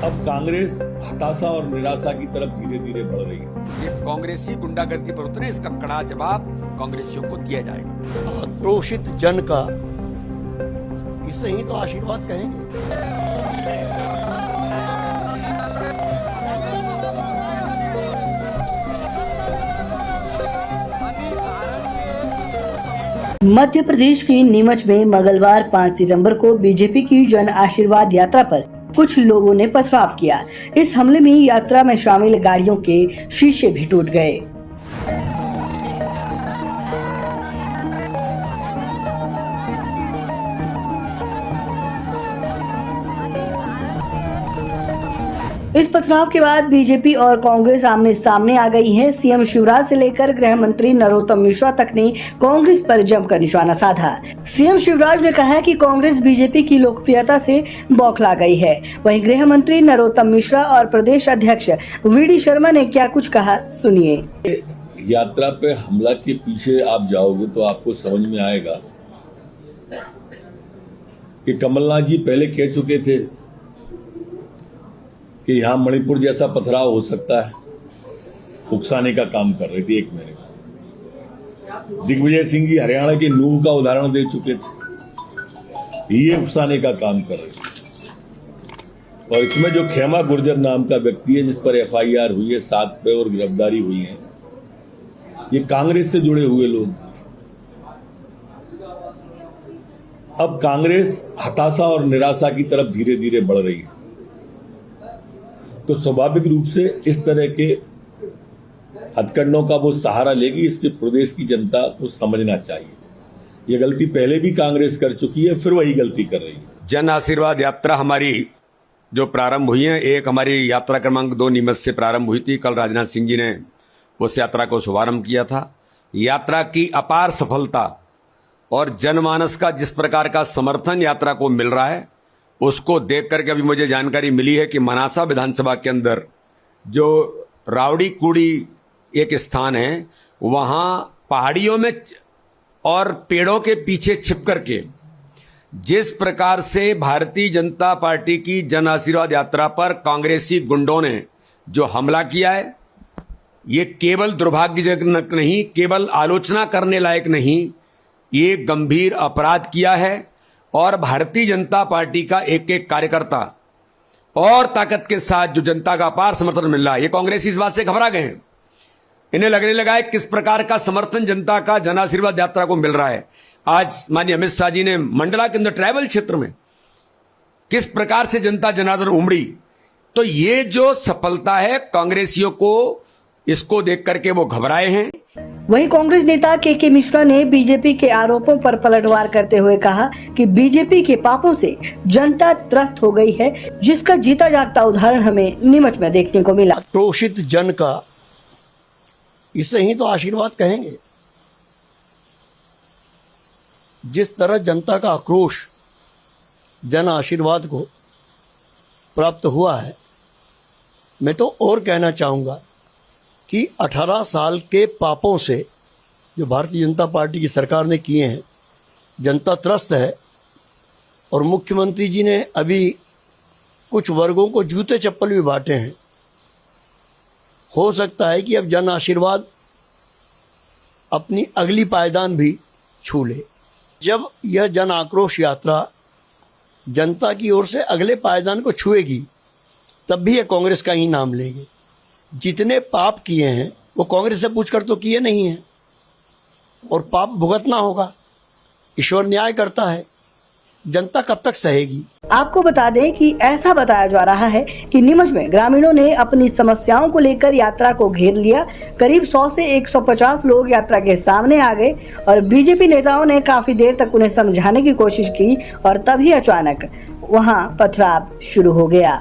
अब कांग्रेस हताशा और निराशा की तरफ धीरे धीरे बढ़ रही है। ये कांग्रेसी गुंडागर्दी पर उतरे, इसका कड़ा जवाब कांग्रेसियों को दिया जाएगा। आक्रोशित जन का इसे ही तो आशीर्वाद कहेंगे। मध्य प्रदेश के नीमच में मंगलवार 5 सितंबर को बीजेपी की जन आशीर्वाद यात्रा पर कुछ लोगों ने पथराव किया। इस हमले में यात्रा में शामिल गाड़ियों के शीशे भी टूट गए। इस पथराव के बाद बीजेपी और कांग्रेस आमने सामने आ गई है। सीएम शिवराज से लेकर गृह मंत्री नरोत्तम मिश्रा तक ने कांग्रेस पर जमकर निशाना साधा। सीएम शिवराज ने कहा कि कांग्रेस बीजेपी की लोकप्रियता से बौखला गई है। वहीं गृह मंत्री नरोत्तम मिश्रा और प्रदेश अध्यक्ष वीडी शर्मा ने क्या कुछ कहा, सुनिए। यात्रा पे हमला के पीछे आप जाओगे तो आपको समझ में आएगा कि कमलनाथ जी पहले कह चुके थे कि यहां मणिपुर जैसा पथराव हो सकता है। उकसाने का काम कर रही थी 1 महीने से। दिग्विजय सिंह जी हरियाणा के नूह का उदाहरण दे चुके थे, ये उकसाने का काम कर रहे थे। और इसमें जो खेमा गुर्जर नाम का व्यक्ति है जिस पर FIR हुई है, 7 पे और गिरफ्तारी हुई है, ये कांग्रेस से जुड़े हुए लोग। अब कांग्रेस हताशा और निराशा की तरफ धीरे धीरे बढ़ रही है, तो स्वाभाविक रूप से इस तरह के हथकंडों का वो सहारा लेगी। इसके प्रदेश की जनता को समझना चाहिए ये गलती पहले भी कांग्रेस कर चुकी है, फिर वही गलती कर रही है। जन आशीर्वाद यात्रा हमारी जो प्रारंभ हुई है, एक हमारी यात्रा क्रमांक 2 नीमच से प्रारंभ हुई थी। कल राजनाथ सिंह जी ने उस यात्रा को शुभारंभ किया था। यात्रा की अपार सफलता और जनमानस का जिस प्रकार का समर्थन यात्रा को मिल रहा है, उसको देख करके अभी मुझे जानकारी मिली है कि मनासा विधानसभा के अंदर जो रावड़ी कुड़ी एक स्थान है, वहां पहाड़ियों में और पेड़ों के पीछे छिप करके जिस प्रकार से भारतीय जनता पार्टी की जन आशीर्वाद यात्रा पर कांग्रेसी गुंडों ने जो हमला किया है, ये केवल दुर्भाग्यजनक नहीं, केवल आलोचना करने लायक नहीं, ये गंभीर अपराध किया है। और भारतीय जनता पार्टी का एक एक कार्यकर्ता और ताकत के साथ जो जनता का अपार समर्थन मिल रहा है, ये कांग्रेसी इस बात से घबरा गए हैं। इन्हें लगने लगा है किस प्रकार का समर्थन जनता का जन आशीर्वाद यात्रा को मिल रहा है। आज माननीय अमित शाह जी ने मंडला के अंदर ट्राइबल क्षेत्र में किस प्रकार से जनता जनार्दन उमड़ी, तो ये जो सफलता है कांग्रेसियों को, इसको देख करके वो घबराए हैं। वहीं कांग्रेस नेता के मिश्रा ने बीजेपी के आरोपों पर पलटवार करते हुए कहा कि बीजेपी के पापों से जनता त्रस्त हो गई है, जिसका जीता जागता उदाहरण हमें नीमच में देखने को मिला। आक्रोशित जन का इसे ही तो आशीर्वाद कहेंगे। जिस तरह जनता का आक्रोश जन आशीर्वाद को प्राप्त हुआ है, मैं तो और कहना चाहूंगा कि 18 साल के पापों से जो भारतीय जनता पार्टी की सरकार ने किए हैं, जनता त्रस्त है। और मुख्यमंत्री जी ने अभी कुछ वर्गों को जूते चप्पल भी बांटे हैं। हो सकता है कि अब जन आशीर्वाद अपनी अगली पायदान भी छू ले। जब यह जन आक्रोश यात्रा जनता की ओर से अगले पायदान को छुएगी, तब भी यह कांग्रेस का ही नाम लेंगे। जितने पाप किए हैं वो कांग्रेस से पूछकर तो किए नहीं हैं, और पाप भुगतना होगा। ईश्वर न्याय करता है, जनता कब तक सहेगी। आपको बता दें कि ऐसा बताया जा रहा है कि नीमच में ग्रामीणों ने अपनी समस्याओं को लेकर यात्रा को घेर लिया। करीब 100 से 150 लोग यात्रा के सामने आ गए और बीजेपी नेताओं ने काफी देर तक उन्हें समझाने की कोशिश की, और तभी अचानक वहां पथराव शुरू हो गया।